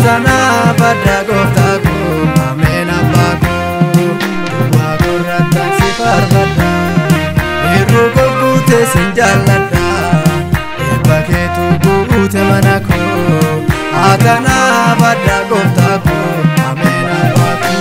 Atana pada gotaku amen abaku Dua kurata sifar bada Iru gogute sinjalada Ebaketu gogute manako Atana pada gotaku amen abaku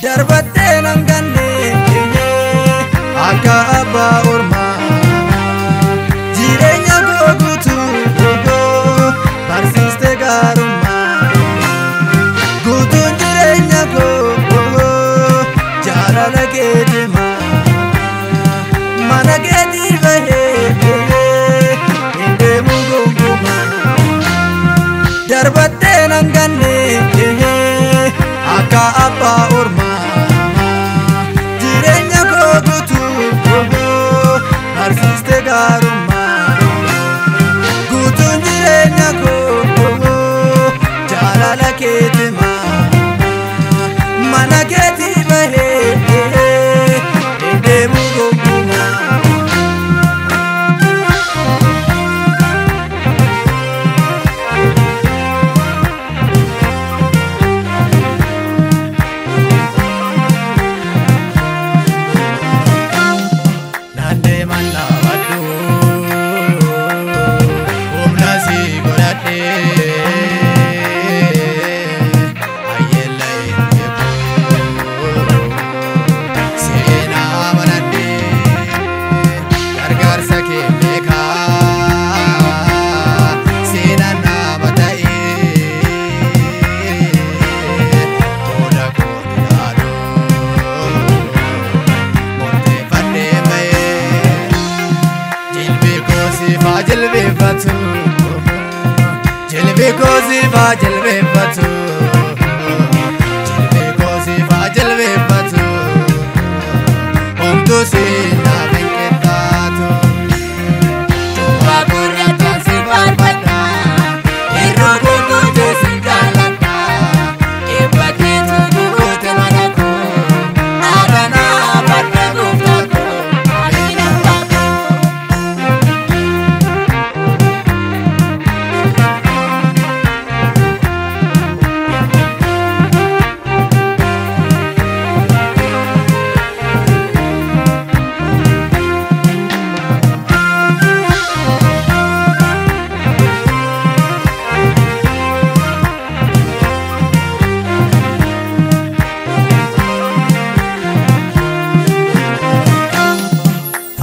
Darbatte nanganne akka abba orma jireenya koo guutuu barsiiste gaarumma guutuun jireenya koo jaalala keetima mana keetii bahee deemu gogguma Jilbe kozi fa jilbe batu Jilbe kozi fa jilbe batu Omtu si na venketatu Tumba kurata si barbada Irro gugute si jalaka Ibakitu gugute manako Adana barda gugtako Alina bako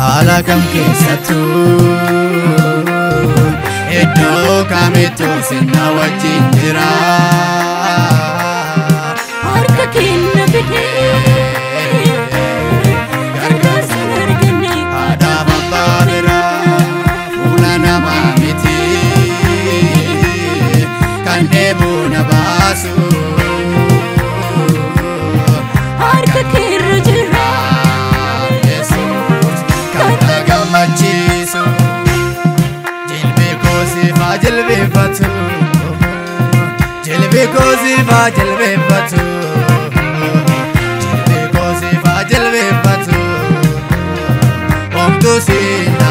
Alakam keessattu iddoo kamittu sinna wajjin jira harka kenna fidee gargaarsa arganne aadaa abbaa biraa fuula namaa miti kan deemu na baasu harka keerra jira Jilbe kozi fa jilbe batu Jilbe kozi fa jilbe batu Jilbe kozi fa jilbe batu Omtu si na